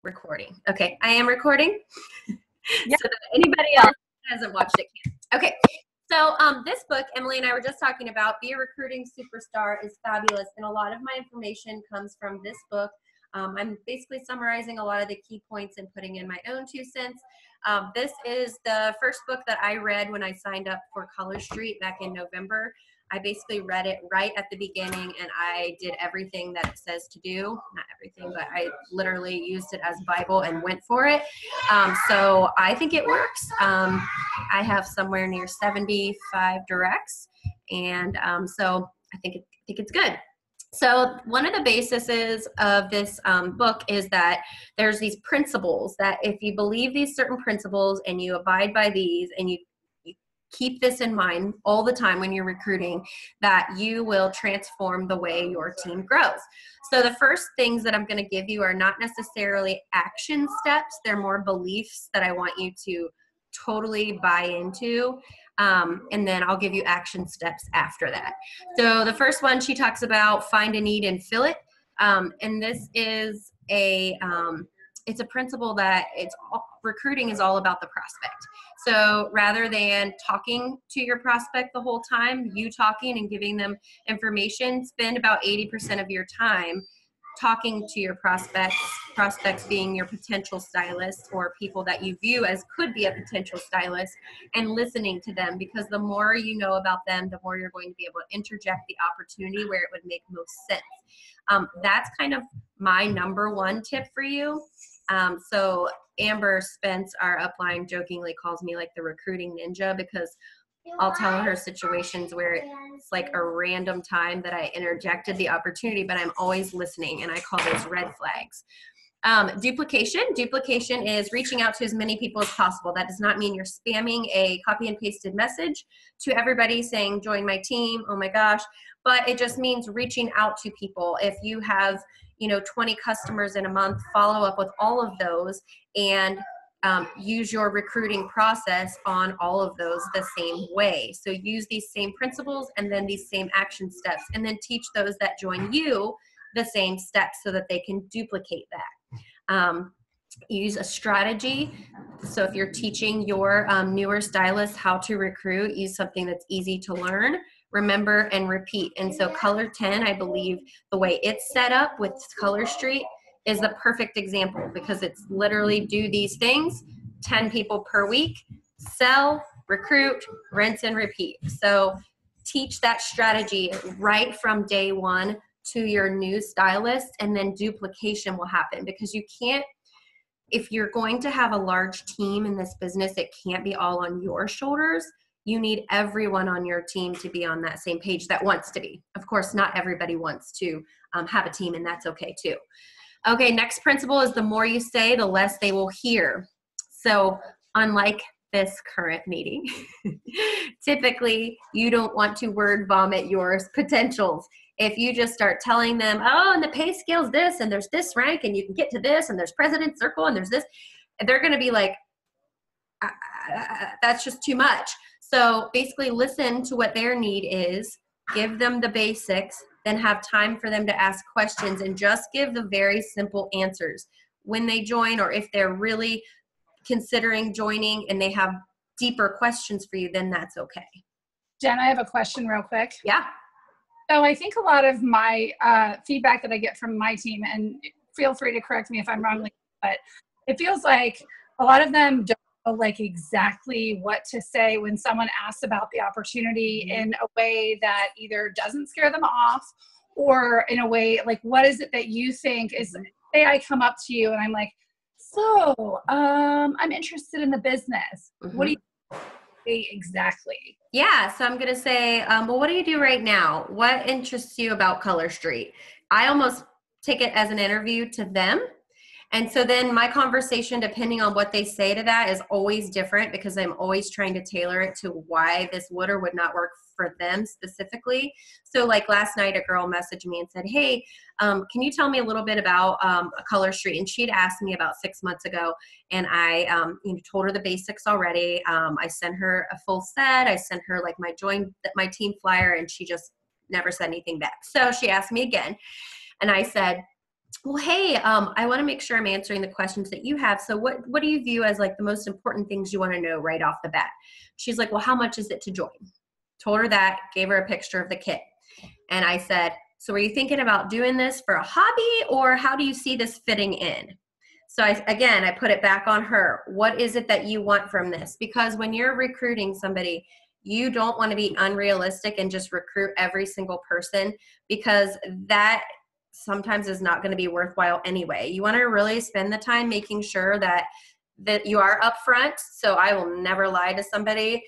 Recording. Okay, I am recording. Yep. So that anybody else who hasn't watched it can. Okay, so this book, Emily and I were just talking about, Be a Recruiting Superstar, is fabulous, and a lot of my information comes from this book. I'm basically summarizing a lot of the key points and putting in my own 2 cents. This is the first book that I read when I signed up for Color Street back in November. I basically read it right at the beginning, and I did everything that it says to do. Not everything, but I literally used it as Bible and went for it. So I think it works. I have somewhere near 75 directs, and so I think it's good. So one of the bases of this book is that there's these principles that if you believe these certain principles and you abide by these and you keep this in mind all the time when you're recruiting, that you will transform the way your team grows. So the first things that I'm going to give you are not necessarily action steps. They're more beliefs that I want you to totally buy into. And then I'll give you action steps after that. So the first one, she talks about find a need and fill it. And this is it's a principle that recruiting is all about the prospect. So rather than talking to your prospect the whole time, you talking and giving them information, spend about 80% of your time talking to your prospects being your potential stylists or people that you view as could be a potential stylist, and listening to them, because the more you know about them, the more you're going to be able to interject the opportunity where it would make most sense. That's kind of my number one tip for you. So Amber Spence, our upline, jokingly calls me like the recruiting ninja, because I'll tell her situations where it's like a random time that I interjected the opportunity, but I'm always listening, and I call those red flags. Duplication is reaching out to as many people as possible. That does not mean you're spamming a copy and pasted message to everybody saying, join my team, oh my gosh, but it just means reaching out to people. If you have 20 customers in a month, follow up with all of those and use your recruiting process on all of those the same way. So use these same principles and then these same action steps, and then teach those that join you the same steps so that they can duplicate that. Use a strategy. So if you're teaching your newer stylists how to recruit, use something that's easy to learn, remember, and repeat. And so Color 10, I believe the way it's set up with Color Street is the perfect example, because it's literally do these things, 10 people per week, sell, recruit, rinse, and repeat. So teach that strategy right from day one to your new stylist, and then duplication will happen, because you can't, if you're going to have a large team in this business, it can't be all on your shoulders. You need everyone on your team to be on that same page that wants to be. Of course, not everybody wants to have a team, and that's okay too. Okay, next principle is the more you say, the less they will hear. So unlike this current meeting, typically you don't want to word vomit your potentials. If you just start telling them, oh, and the pay scale's this, and there's this rank, and you can get to this, and there's President's Circle, and there's this, they're going to be like, that's just too much. So basically listen to what their need is, give them the basics, then have time for them to ask questions, and just give the very simple answers. When they join, or if they're really considering joining and they have deeper questions for you, then that's okay. Jen, I have a question real quick. Yeah. So I think a lot of my feedback that I get from my team, and feel free to correct me if I'm wrong, but it feels like a lot of them don't know like exactly what to say when someone asks about the opportunity in a way that either doesn't scare them off, or in a way like, what is it that you think is, say I come up to you and I'm like, so I'm interested in the business. What do you say exactly? Yeah, so I'm going to say, well, what do you do right now? What interests you about Color Street? I almost take it as an interview to them. And so then my conversation, depending on what they say to that, is always different, because I'm always trying to tailor it to why this would or would not work for them specifically. So like last night, a girl messaged me and said, hey, can you tell me a little bit about Color Street? And she'd asked me about 6 months ago, and I told her the basics already. I sent her a full set. I sent her like my team flyer, and she just never said anything back. So she asked me again, and I said, well, hey, I want to make sure I'm answering the questions that you have. So what do you view as like the most important things you want to know right off the bat? She's like, well, how much is it to join? Told her that, gave her a picture of the kit. And I said, so are you thinking about doing this for a hobby, or how do you see this fitting in? So I put it back on her. What is it that you want from this? Because when you're recruiting somebody, you don't want to be unrealistic and just recruit every single person, because that sometimes is not going to be worthwhile anyway. You want to really spend the time making sure that you are upfront. So I will never lie to somebody.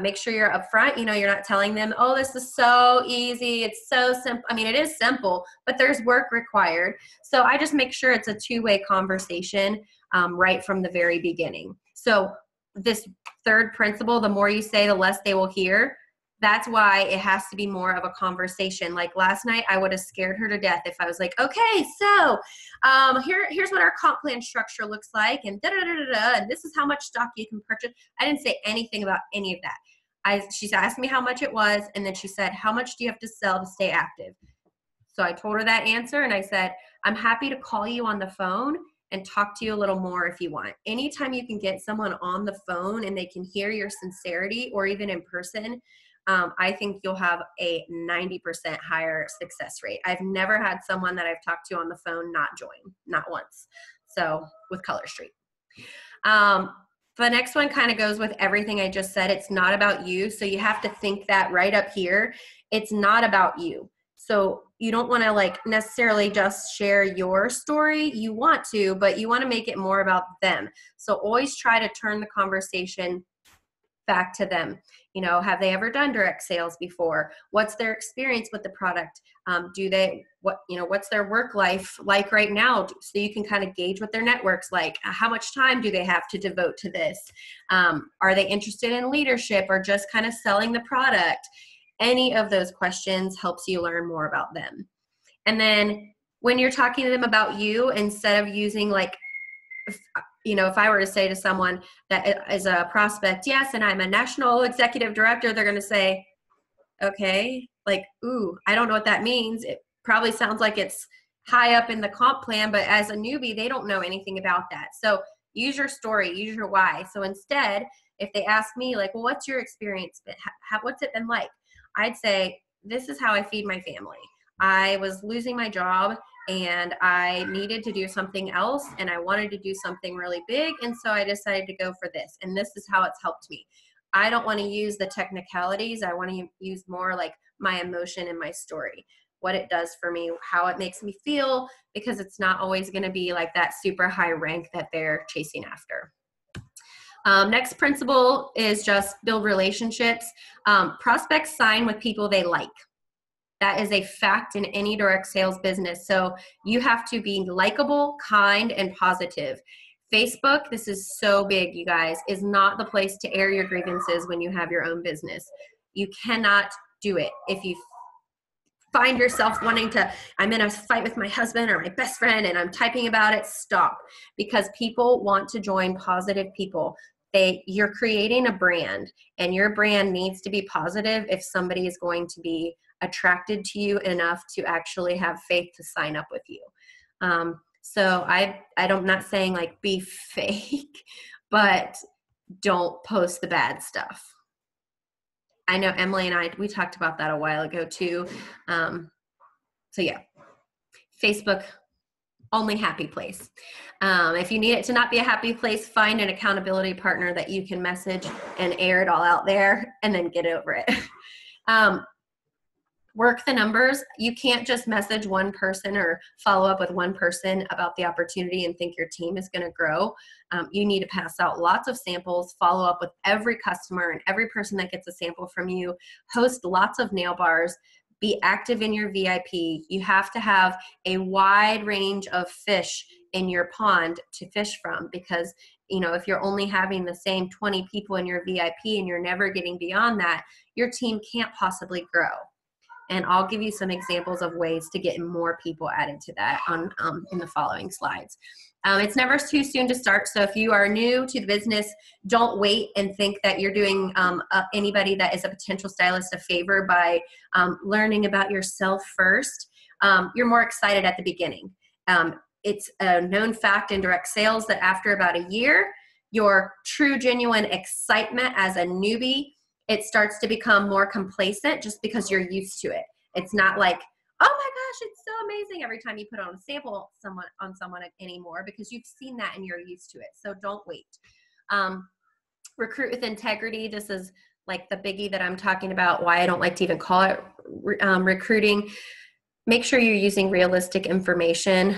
Make sure you're upfront. You know, you're not telling them, oh, this is so easy. It's so simple. I mean, it is simple, but there's work required. So I just make sure it's a two-way conversation right from the very beginning. So this third principle, the more you say, the less they will hear. That's why it has to be more of a conversation. Like last night, I would have scared her to death if I was like, okay, so here's what our comp plan structure looks like, and and this is how much stock you can purchase. I didn't say anything about any of that. She asked me how much it was, and then she said, how much do you have to sell to stay active? So I told her that answer, and I said, I'm happy to call you on the phone and talk to you a little more if you want. Anytime you can get someone on the phone and they can hear your sincerity, or even in person, I think you'll have a 90% higher success rate. I've never had someone that I've talked to on the phone not join, not once. So with Color Street. The next one kind of goes with everything I just said. It's not about you. So you have to think that right up here. It's not about you. So you don't want to like necessarily just share your story. You want to, but you want to make it more about them. So always try to turn the conversation back to them. You know, have they ever done direct sales before? What's their experience with the product? What's their work life like right now? So you can kind of gauge what their network's like. How much time do they have to devote to this? Are they interested in leadership or just kind of selling the product? Any of those questions helps you learn more about them. And then when you're talking to them about you, instead of using like, if I were to say to someone that is a prospect, yes, and I'm a national executive director, they're going to say, okay, like, ooh, I don't know what that means. It probably sounds like it's high up in the comp plan, but as a newbie, they don't know anything about that. So use your story, use your why. So instead, if they ask me like, well, what's your experience been? What's it been like? I'd say, this is how I feed my family. I was losing my job and I needed to do something else, and I wanted to do something really big, and so I decided to go for this, and this is how it's helped me. I don't want to use the technicalities. I want to use more like my emotion and my story, what it does for me, how it makes me feel, because it's not always going to be like that super high rank that they're chasing after. Next principle is just build relationships. Prospects sign with people they like. That is a fact in any direct sales business. So you have to be likable, kind, and positive. Facebook, this is so big, you guys, is not the place to air your grievances when you have your own business. You cannot do it. If you find yourself wanting to, I'm in a fight with my husband or my best friend and I'm typing about it, stop. Because people want to join positive people. You're creating a brand, and your brand needs to be positive if somebody is going to be attracted to you enough to actually have faith to sign up with you. So I'm not saying like be fake, but don't post the bad stuff. I know Emily and we talked about that a while ago too. So yeah, Facebook, only happy place. If you need it to not be a happy place, find an accountability partner that you can message and air it all out there and then get over it. Work the numbers. You can't just message one person or follow up with one person about the opportunity and think your team is going to grow. You need to pass out lots of samples, follow up with every customer and every person that gets a sample from you, host lots of nail bars, be active in your VIP. You have to have a wide range of fish in your pond to fish from, because if you're only having the same 20 people in your VIP and you're never getting beyond that, your team can't possibly grow. And I'll give you some examples of ways to get more people added to that in the following slides. It's never too soon to start. So if you are new to the business, don't wait and think that you're doing anybody that is a potential stylist a favor by learning about yourself first. You're more excited at the beginning. it's a known fact in direct sales that after about a year, your true, genuine excitement as a newbie, it starts to become more complacent just because you're used to it. It's not like, oh my gosh, it's so amazing every time you put on a sample on someone anymore, because you've seen that and you're used to it. So don't wait. Recruit with integrity. This is like the biggie that I'm talking about, why I don't like to even call it recruiting. Make sure you're using realistic information.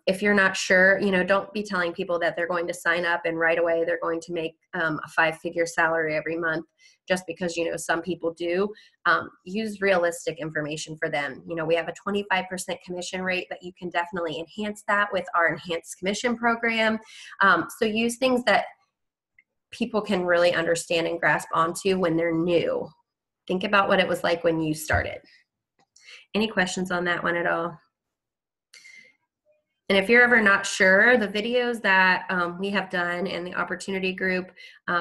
If you're not sure, don't be telling people that they're going to sign up and right away they're going to make a 5-figure salary every month just because, some people do. Use realistic information for them. We have a 25% commission rate, but you can definitely enhance that with our enhanced commission program. So use things that people can really understand and grasp onto when they're new. Think about what it was like when you started. Any questions on that one at all? And if you're ever not sure, the videos that we have done in the opportunity group,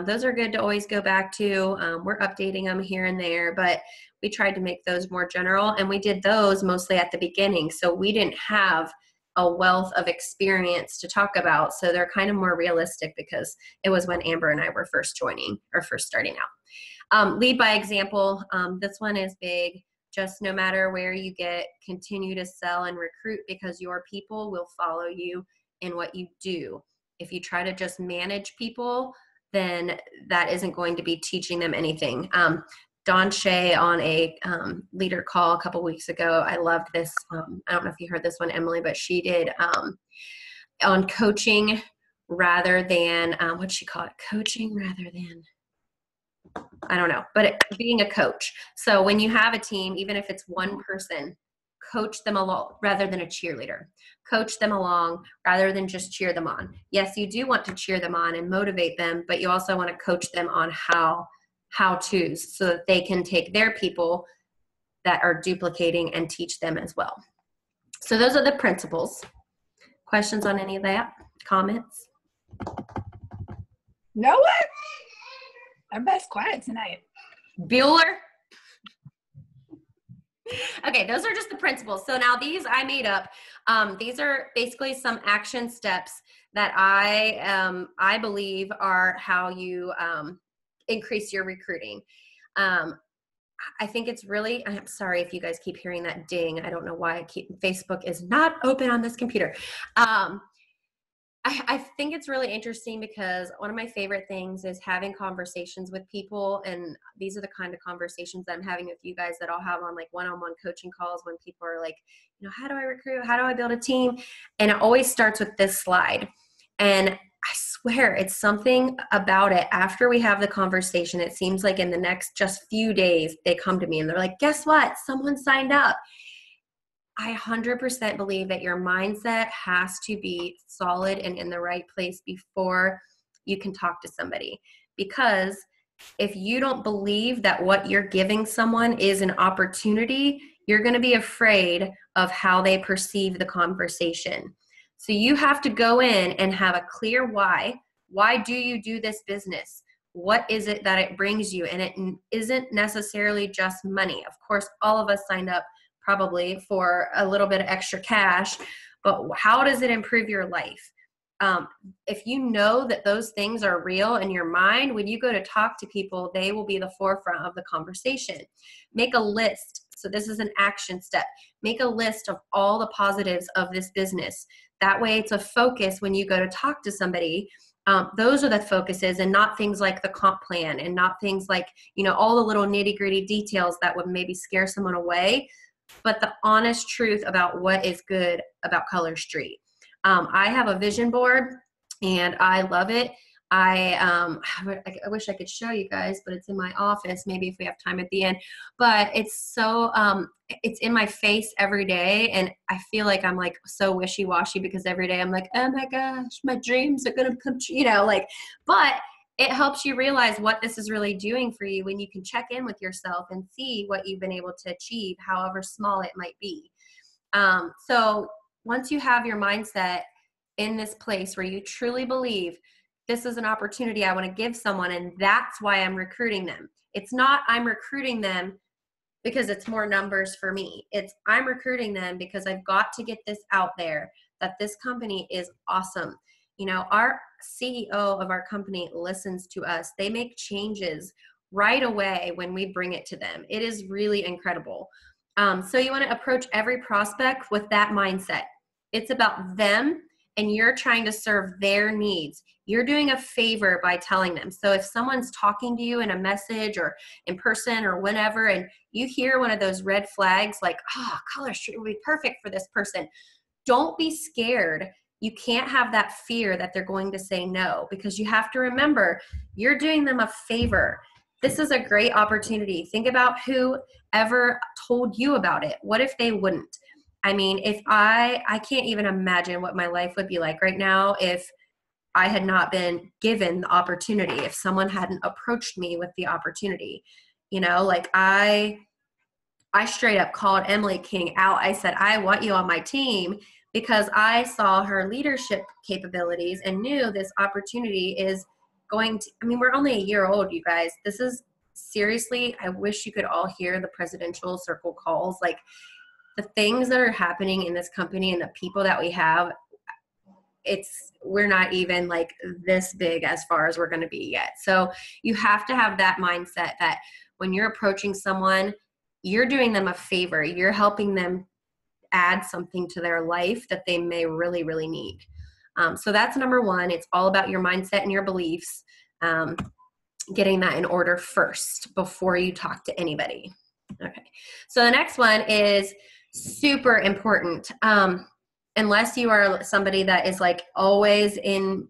those are good to always go back to. We're updating them here and there, but we tried to make those more general, and we did those mostly at the beginning. So we didn't have a wealth of experience to talk about. So they're kind of more realistic because it was when Amber and I were first joining or first starting out. Lead by example. This one is big. Just no matter where you get, continue to sell and recruit because your people will follow you in what you do. If you try to just manage people, then that isn't going to be teaching them anything. Dawn Shea on a leader call a couple weeks ago, I loved this. I don't know if you heard this one, Emily, but she did on coaching rather than, what'd she call it? Coaching rather than, I don't know, but being a coach. So when you have a team, even if it's one person, coach them along rather than a cheerleader. Coach them along rather than just cheer them on. Yes, you do want to cheer them on and motivate them, but you also want to coach them on how-tos so that they can take their people that are duplicating and teach them as well. So those are the principles. Questions on any of that? Comments? No one? Everybody's quiet tonight. Bueller? Okay, those are just the principles. So now these I made up. These are basically some action steps that I believe are how you increase your recruiting. I think it's really, I'm sorry if you guys keep hearing that ding. I don't know why Facebook is not open on this computer. I think it's really interesting because one of my favorite things is having conversations with people, and these are the kind of conversations that I'm having with you guys that I'll have on like one-on-one coaching calls when people are like, how do I recruit? How do I build a team? And it always starts with this slide. And I swear it's something about it. After we have the conversation, it seems like in the next just few days, they come to me and they're like, guess what? Someone signed up. I 100% believe that your mindset has to be solid and in the right place before you can talk to somebody. Because if you don't believe that what you're giving someone is an opportunity, you're going to be afraid of how they perceive the conversation. So you have to go in and have a clear why. Why do you do this business? What is it that it brings you? And it isn't necessarily just money. Of course, all of us signed up probably for a little bit of extra cash, but how does it improve your life? If you know that those things are real in your mind, when you go to talk to people, they will be the forefront of the conversation. Make a list. So this is an action step. Make a list of all the positives of this business. That way it's a focus when you go to talk to somebody. Those are the focuses, and not things like the comp plan, and not things like, all the little nitty-gritty details that would maybe scare someone away, but the honest truth about what is good about Color Street. I have a vision board and I love it. I wish I could show you guys, but it's in my office, maybe if we have time at the end, but it's so, it's in my face every day. And I feel like I'm like so wishy-washy because every day I'm like, oh my gosh, my dreams are going to come true, but it helps you realize what this is really doing for you when you can check in with yourself and see what you've been able to achieve, however small it might be. So once you have your mindset in this place where you truly believe this is an opportunity I want to give someone, and that's why I'm recruiting them. It's not I'm recruiting them because it's more numbers for me. It's I'm recruiting them because I've got to get this out there that this company is awesome. You know, our CEO of our company listens to us. They make changes right away when we bring it to them. It is really incredible. So you want to approach every prospect with that mindset. It's about them, and you're trying to serve their needs. You're doing a favor by telling them. So if someone's talking to you in a message or in person or whenever, and you hear one of those red flags like, Color Street would be perfect for this person, don't be scared. You can't have that fear that they're going to say no, because you have to remember you're doing them a favor. This is a great opportunity. Think about whoever told you about it. What if they wouldn't? I mean, if I can't even imagine what my life would be like right now if I had not been given the opportunity, if someone hadn't approached me with the opportunity. You know, like I straight up called Emily King out. I said, I want you on my team, because I saw her leadership capabilities and knew this opportunity is going to, I mean, we're only a year old, you guys. This is seriously, I wish you could all hear the presidential circle calls. Like, the things that are happening in this company and the people that we have, we're not even like this big as far as we're going to be yet. So you have to have that mindset that when you're approaching someone, you're doing them a favor. You're helping them add something to their life that they may really, really need. So that's number one. It's all about your mindset and your beliefs, getting that in order first before you talk to anybody. Okay. So the next one is super important. Unless you are somebody that is like always in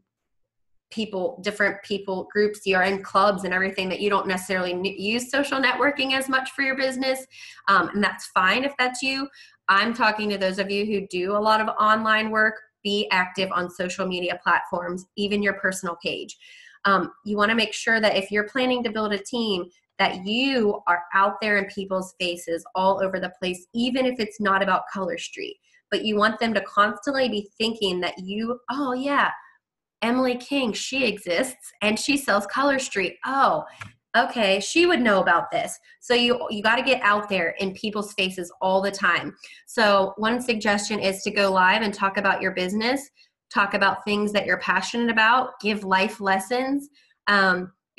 different people groups, you're in clubs and everything, that you don't necessarily use social networking as much for your business. And that's fine if that's you. I'm talking to those of you who do a lot of online work. Be active on social media platforms, even your personal page. You want to make sure that if you're planning to build a team, that you are out there in people's faces all over the place, even if it's not about Color Street. But you want them to constantly be thinking that oh yeah, Emily King, she exists and she sells Color Street. Oh, okay, she would know about this. So you got to get out there in people's faces all the time. So one suggestion is to go live and talk about your business, talk about things that you're passionate about, give life lessons.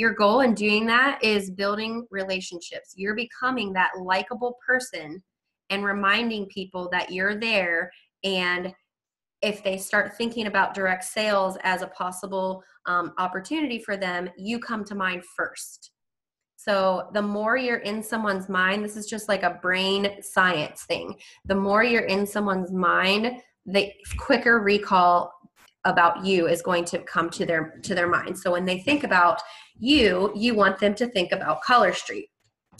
Your goal in doing that is building relationships. You're becoming that likable person and reminding people that you're there. And if they start thinking about direct sales as a possible opportunity for them, you come to mind first. So the more you're in someone's mind, this is just like a brain science thing. The more you're in someone's mind, the quicker recall about you is going to come to their mind. So when they think about you want them to think about Color Street.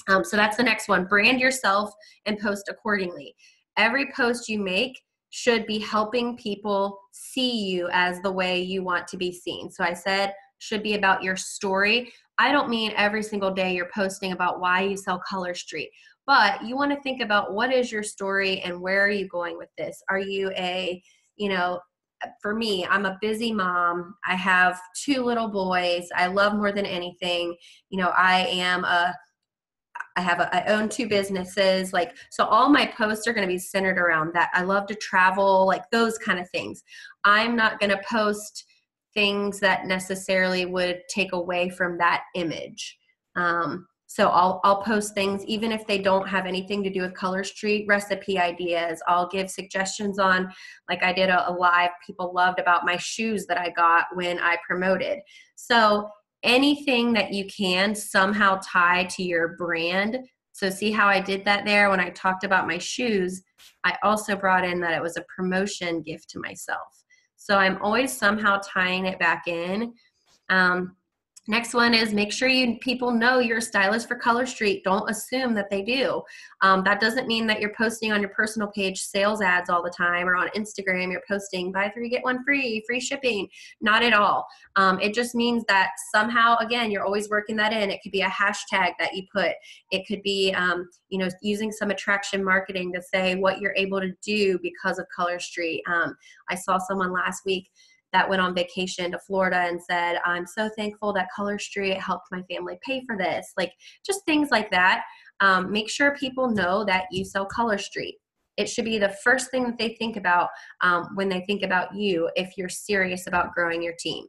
So that's the next one. Brand yourself and post accordingly. Every post you make should be helping people see you as the way you want to be seen. So I said should be about your story. I don't mean every single day you're posting about why you sell Color Street, but you want to think about what is your story and where are you going with this? Are you for me, I'm a busy mom. I have 2 little boys. I love more than anything. I own 2 businesses. So all my posts are going to be centered around that. I love to travel, like those kind of things. I'm not going to post things that necessarily would take away from that image. So I'll post things, even if they don't have anything to do with Color Street, recipe ideas. I'll give suggestions on, like I did a live people loved about my shoes that I got when I promoted. So anything that you can somehow tie to your brand. So see how I did that there when I talked about my shoes. I also brought in that it was a promotion gift to myself. So I'm always somehow tying it back in. Next one is make sure people know you're a stylist for Color Street. Don't assume that they do. That doesn't mean that you're posting on your personal page sales ads all the time, or on Instagram you're posting buy 3 get 1 free shipping. Not at all. It just means that somehow, again, you're always working that in. It could be a hashtag that you put. It could be using some attraction marketing to say what you're able to do because of Color Street. I saw someone last week that went on vacation to Florida and said, I'm so thankful that Color Street helped my family pay for this. Like just things like that. Make sure people know that you sell Color Street. It should be the first thing that they think about when they think about you if you're serious about growing your team.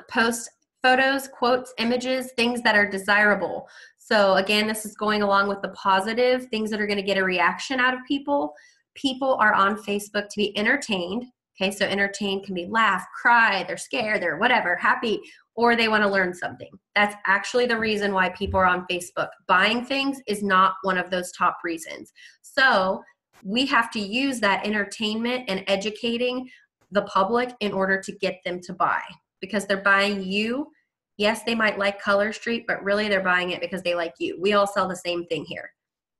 Post photos, quotes, images, things that are desirable. So again, this is going along with the positive, things that are going to get a reaction out of people. People are on Facebook to be entertained. Okay, so entertained can be laugh, cry, they're scared, they're whatever, happy, or they want to learn something. That's actually the reason why people are on Facebook. Buying things is not one of those top reasons. So we have to use that entertainment and educating the public in order to get them to buy, because they're buying you. Yes, they might like Color Street, but really they're buying it because they like you. We all sell the same thing here.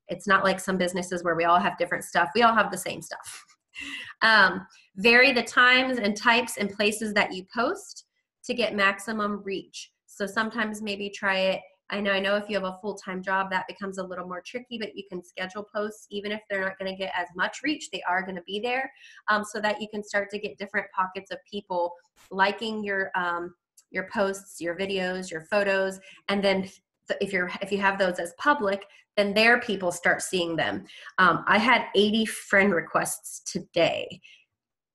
It's not like some businesses where we all have different stuff. We all have the same stuff. Vary the times and types and places that you post to get maximum reach. So sometimes maybe try it. I know if you have a full-time job, that becomes a little more tricky, but you can schedule posts. Even if they're not going to get as much reach, they are going to be there, so that you can start to get different pockets of people liking your posts, your videos, your photos, and then if you have those as public, then their people start seeing them. I had 80 friend requests today.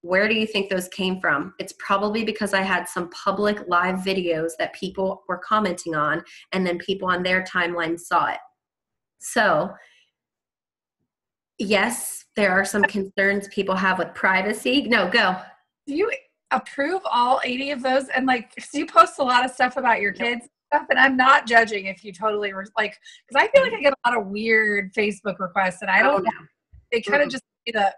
Where do you think those came from? It's probably because I had some public live videos that people were commenting on, and then people on their timeline saw it. So yes, there are some concerns people have with privacy. No, go. Do you approve all 80 of those? And like, so you post a lot of stuff about your kids stuff, and I'm not judging if you totally like, because I feel like I get a lot of weird Facebook requests, and I don't know. They kind of just see the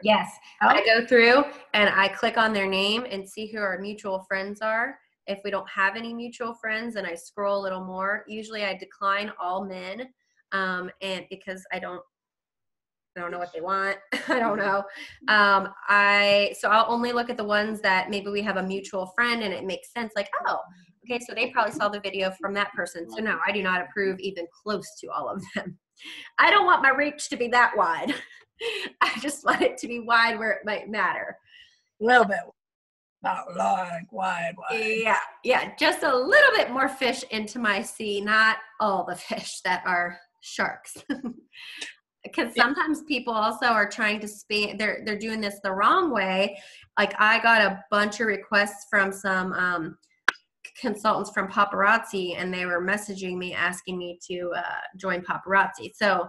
yes. I go through and I click on their name and see who our mutual friends are. If we don't have any mutual friends, and I scroll a little more, usually I decline all men, and because I don't know what they want. I don't know. So I'll only look at the ones that maybe we have a mutual friend and it makes sense. Like, oh, okay, so they probably saw the video from that person. So no, I do not approve even close to all of them. I don't want my reach to be that wide. I just want it to be wide where it might matter. A little bit. Not like wide. Yeah, just a little bit more fish into my sea, not all the fish that are sharks. Because sometimes people also are trying to spam, they're doing this the wrong way. Like I got a bunch of requests from some consultants from Paparazzi, and they were messaging me asking me to join Paparazzi. So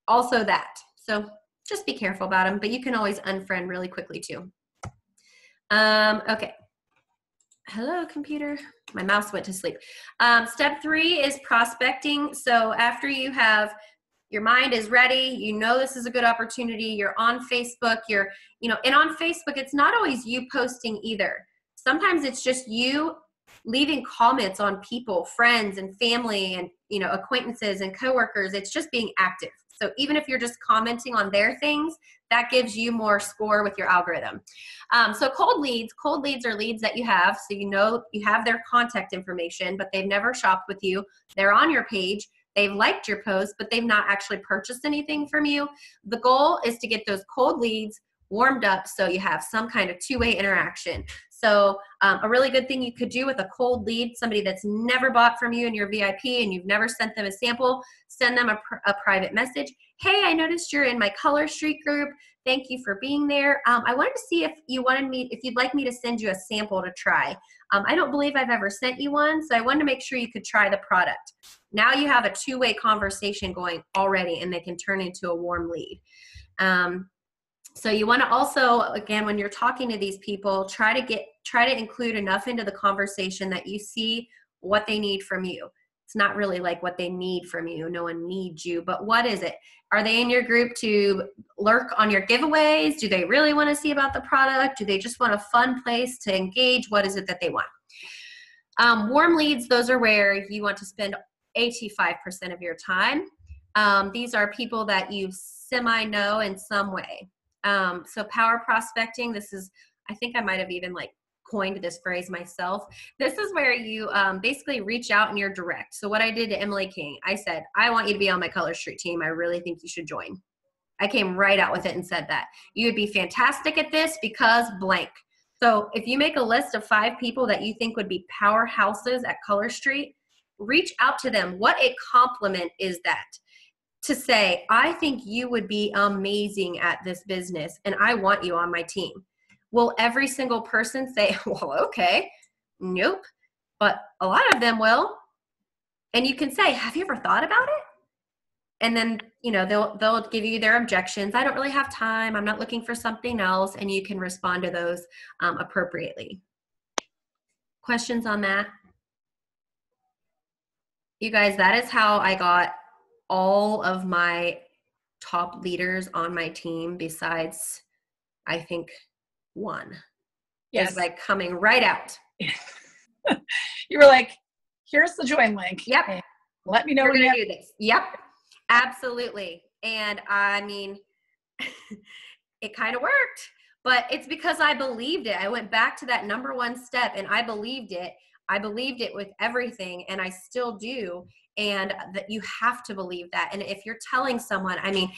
also that. So just be careful about them, but you can always unfriend really quickly too. Okay. Hello, computer. My mouse went to sleep. Step 3 is prospecting. So after you have your mind is ready, you know this is a good opportunity, you're on Facebook, and on Facebook, it's not always you posting either. Sometimes it's just you leaving comments on people, friends and family and, acquaintances and coworkers. It's just being active. So even if you're just commenting on their things, that gives you more score with your algorithm. So cold leads are leads that you have. So you have their contact information, but they've never shopped with you. They're on your page. They've liked your post, but they've not actually purchased anything from you. The goal is to get those cold leads warmed up so you have some kind of two-way interaction. So a really good thing you could do with a cold lead, somebody that's never bought from you in your VIP and you've never sent them a sample, send them a private message. Hey, I noticed you're in my Color Street group. Thank you for being there. I wanted to see if you'd like me to send you a sample to try. I don't believe I've ever sent you one, so I wanted to make sure you could try the product. Now you have a two-way conversation going already, and they can turn into a warm lead. So you want to also, again, when you're talking to these people, try to include enough into the conversation that you see what they need from you. It's not really like what they need from you. No one needs you, but what is it? Are they in your group to lurk on your giveaways? Do they really want to see about the product? Do they just want a fun place to engage? What is it that they want? Warm leads, those are where you want to spend 85% of your time. These are people that you semi-know in some way. So power prospecting, I think I might have even coined this phrase myself. This is where you basically reach out and you're direct. So what I did to Emily King, I said, I want you to be on my Color Street team. I really think you should join. I came right out with it and said that. You would be fantastic at this because blank. So if you make a list of 5 people that you think would be powerhouses at Color Street, reach out to them. What a compliment is that? to say, I think you would be amazing at this business and I want you on my team. Will every single person say, well, okay, nope. But a lot of them will. And you can say, have you ever thought about it? And then, you know, they'll give you their objections. I don't really have time. I'm not looking for something else. And you can respond to those appropriately. Questions on that? You guys, that is how I got all of my top leaders on my team besides, I think, one. Yes. Is like coming right out. You were like, here's the join link. Yep. Let me know when you do this. Yep. Absolutely. And I mean, it kind of worked, but it's because I believed it. I went back to that number one step and I believed it. I believed it with everything and I still do. And that you have to believe that. And if you're telling someone, I mean,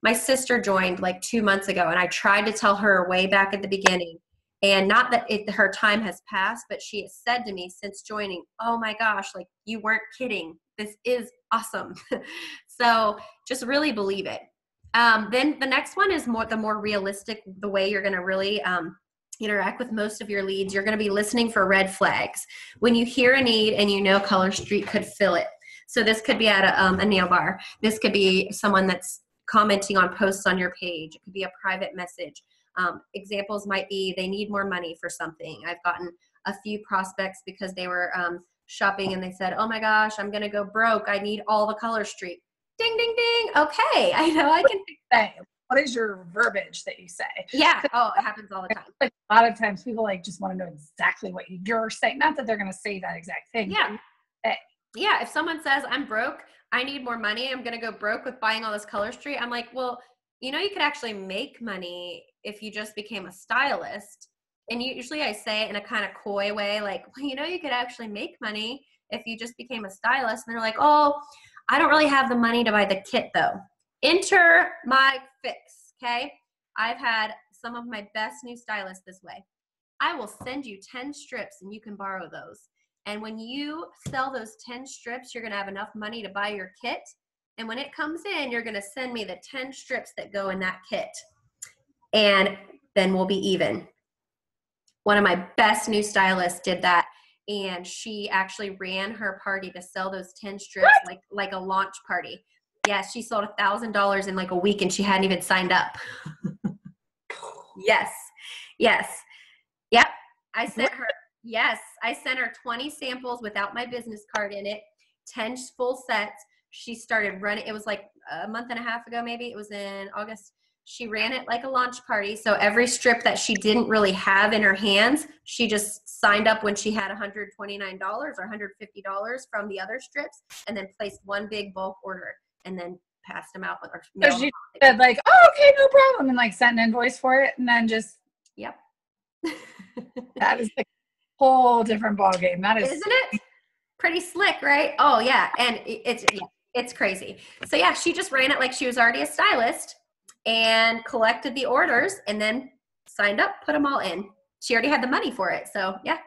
my sister joined like 2 months ago and I tried to tell her way back at the beginning, and not that her time has passed, but she has said to me since joining, oh my gosh, like you weren't kidding. This is awesome. So just really believe it. Then the next one is the more realistic, the way you're going to really interact with most of your leads. You're going to be listening for red flags. When you hear a need and you know Color Street could fill it. So this could be at a nail bar. This could be someone that's commenting on posts on your page. It could be a private message. Examples might be they need more money for something. I've gotten a few prospects because they were shopping and they said, oh my gosh, I'm going to go broke. I need all the Color Street. Ding, ding, ding. Okay. I know I can fix that. What is your verbiage that you say? Yeah. Oh, it happens all the time. Like a lot of times people like just want to know exactly what you're saying. Not that they're going to say that exact thing. Yeah. Yeah. If someone says I'm broke, I need more money, I'm going to go broke with buying all this Color Street. I'm like, well, you know, you could actually make money if you just became a stylist. And usually I say it in a kind of coy way, like, well, you know, you could actually make money if you just became a stylist. And they're like, oh, I don't really have the money to buy the kit though. Enter my fix, okay? I've had some of my best new stylists this way. I will send you 10 strips and you can borrow those. And when you sell those 10 strips, you're going to have enough money to buy your kit. And when it comes in, you're going to send me the 10 strips that go in that kit. And then we'll be even. One of my best new stylists did that. And she actually ran her party to sell those 10 strips like a launch party. Yeah, she sold $1,000 in like a week and she hadn't even signed up. Yes. Yep. I sent her 20 samples without my business card in it, 10 full sets. She started running. It was like a month and a half ago, maybe. It was in August. She ran it like a launch party. So every strip that she didn't really have in her hands, she just signed up when she had $129 or $150 from the other strips and then placed one big bulk order and then passed them out. So she said like, oh, okay, no problem. And like sent an invoice for it and then just. Yep. That is the whole different ballgame. That is. Isn't it? Pretty slick, right? Oh yeah. And it's crazy. So yeah, she just ran it like she was already a stylist and collected the orders and then signed up, put them all in. She already had the money for it. So yeah.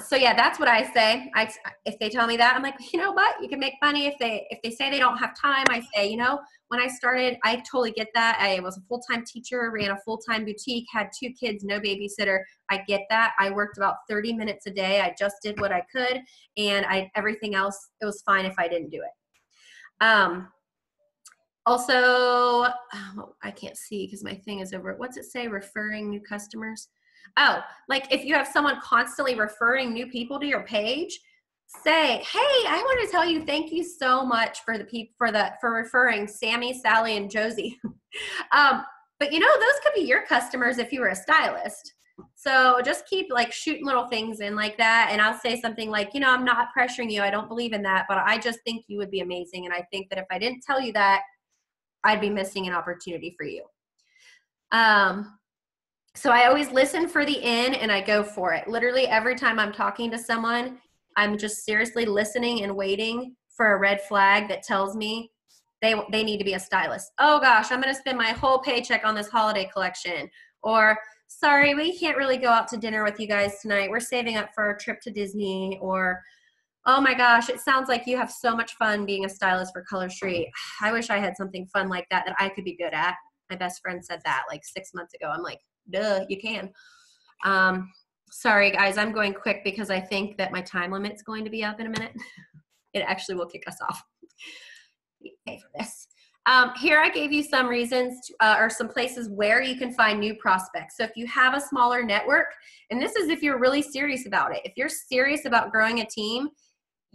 So yeah, that's what I say. If they tell me that, I'm like, you know what? You can make money. If they say they don't have time, I say, you know, when I started, I totally get that. I was a full-time teacher, ran a full-time boutique, had 2 kids, no babysitter. I get that. I worked about 30 minutes a day. I just did what I could. And everything else, it was fine if I didn't do it. Also, I can't see because my thing is over. What's it say? Referring new customers. Oh, like if you have someone constantly referring new people to your page, say, hey, I want to tell you, thank you so much for referring Sammy, Sally, and Josie. But you know, those could be your customers if you were a stylist. So just keep like shooting little things in like that. And I'll say something like, you know, I'm not pressuring you. I don't believe in that, but I just think you would be amazing. And I think that if I didn't tell you that, I'd be missing an opportunity for you. So I always listen for the in and I go for it. Literally every time I'm talking to someone, I'm just seriously listening and waiting for a red flag that tells me they need to be a stylist. Oh gosh, I'm going to spend my whole paycheck on this holiday collection. Or sorry, we can't really go out to dinner with you guys tonight. We're saving up for a trip to Disney. Or Oh my gosh, it sounds like you have so much fun being a stylist for Color Street. I wish I had something fun like that I could be good at. My best friend said that like 6 months ago. I'm like, duh, you can. Sorry guys, I'm going quick because I think that my time limit's going to be up in a minute. It actually will kick us off. Pay for this. Here I gave you some reasons or some places where you can find new prospects. So if you have a smaller network, and this is if you're really serious about it. If you're serious about growing a team,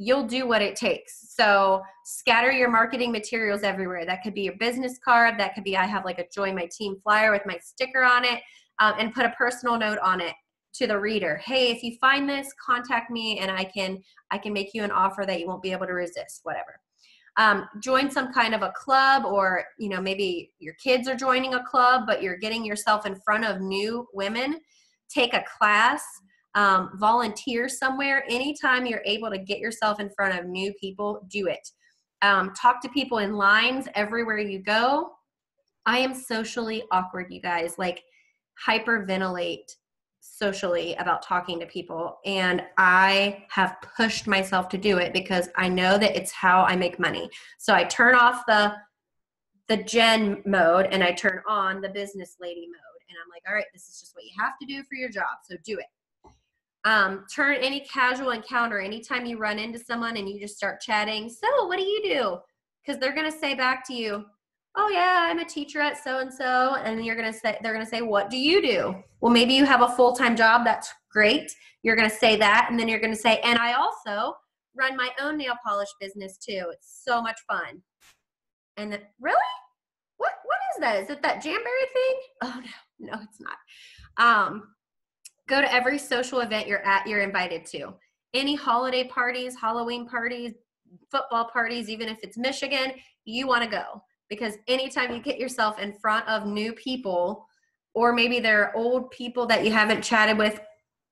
you'll do what it takes. So scatter your marketing materials everywhere. That could be your business card. That could be, I have like a join my team flyer with my sticker on it, and put a personal note on it to the reader. Hey, if you find this, contact me and I can make you an offer that you won't be able to resist, whatever. Join some kind of a club, or, you know, maybe your kids are joining a club, but you're getting yourself in front of new women. Take a class. Volunteer somewhere. Anytime you're able to get yourself in front of new people, do it. Talk to people in lines everywhere you go. I am socially awkward, you guys, like hyperventilate socially about talking to people. And I have pushed myself to do it because I know that it's how I make money. So I turn off the Jen mode and I turn on the business lady mode. And I'm like, all right, this is just what you have to do for your job. So do it. Turn any casual encounter, anytime you run into someone and you just start chatting, so what do you do? Because they're going to say back to you, oh yeah, I'm a teacher at so-and-so. And they're going to say, what do you do? Well, maybe you have a full-time job. That's great. You're going to say that. And then you're going to say, and I also run my own nail polish business too. It's so much fun. And then, really? What is that? Is it that Jamberry thing? Oh no, it's not. Go to every social event you're invited to. Any holiday parties, Halloween parties, football parties, even if it's Michigan, you want to go. Because anytime you get yourself in front of new people, or maybe they're old people that you haven't chatted with,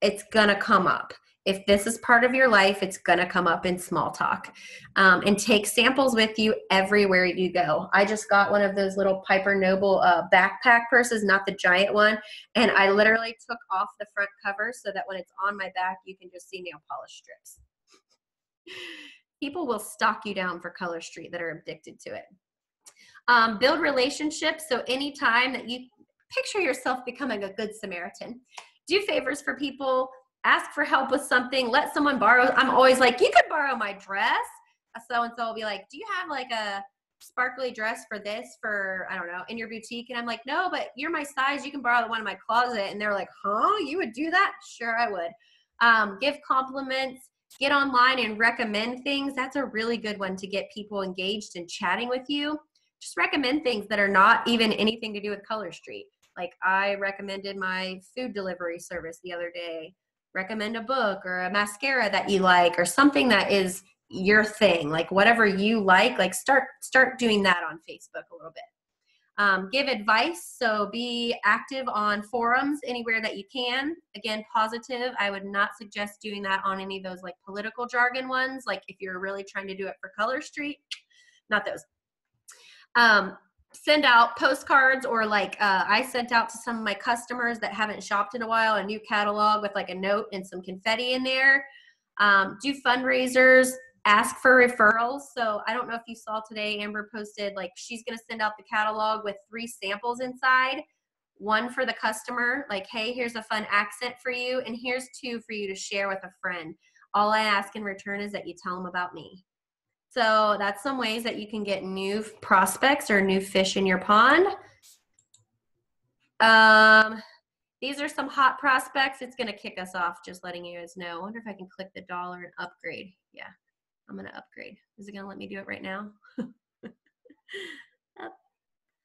it's going to come up. If this is part of your life, it's going to come up in small talk. And take samples with you everywhere you go. I just got one of those little Piper Noble backpack purses, not the giant one. And I literally took off the front cover so that when it's on my back, you can just see nail polish strips. People will stalk you down for Color Street that are addicted to it. Build relationships. So anytime that you picture yourself becoming a good Samaritan, do favors for people. Ask for help with something. Let someone borrow. I'm always like, you could borrow my dress. So-and-so will be like, do you have like a sparkly dress for this for, I don't know, in your boutique? And I'm like, no, but you're my size. You can borrow the one in my closet. And they're like, huh? You would do that? Sure, I would. Give compliments. Get online and recommend things. That's a really good one to get people engaged and chatting with you. Just recommend things that are not even anything to do with Color Street. Like I recommended my food delivery service the other day. Recommend a book or a mascara that you like or something that is your thing, like whatever you like start doing that on Facebook a little bit. Give advice. So be active on forums anywhere that you can. Again, positive. I would not suggest doing that on any of those like political jargon ones. Like if you're really trying to do it for Color Street, not those. Send out postcards or like I sent out to some of my customers that haven't shopped in a while, a new catalog with like a note and some confetti in there. Do fundraisers, ask for referrals. So I don't know if you saw today, Amber posted like she's going to send out the catalog with 3 samples inside. 1 for the customer, like, hey, here's a fun accent for you, and here's 2 for you to share with a friend. All I ask in return is that you tell them about me. So that's some ways that you can get new prospects or new fish in your pond. These are some hot prospects. It's going to kick us off, just letting you guys know. I wonder if I can click the dollar and upgrade. Yeah, I'm going to upgrade. Is it going to let me do it right now? Upgrade.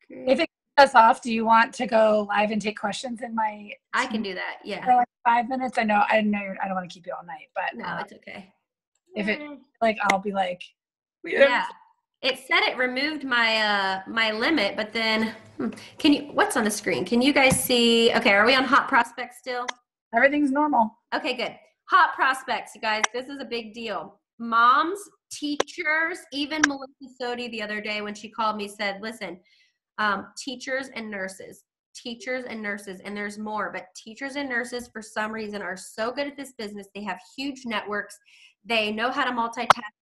If it kicks us off, do you want to go live and take questions in my? I can do that. Yeah. For like 5 minutes. I know. I don't want to keep you all night, but no, it's okay. If it like, I'll be like. Yeah, it said it removed my my limit, but then can you? What's on the screen? Can you guys see? Okay, are we on hot prospects still? Everything's normal. Okay, good. Hot prospects, you guys. This is a big deal. Moms, teachers, even Melissa Sodi the other day when she called me said, "Listen, teachers and nurses." And there's more, but teachers and nurses for some reason are so good at this business. They have huge networks. They know how to multitask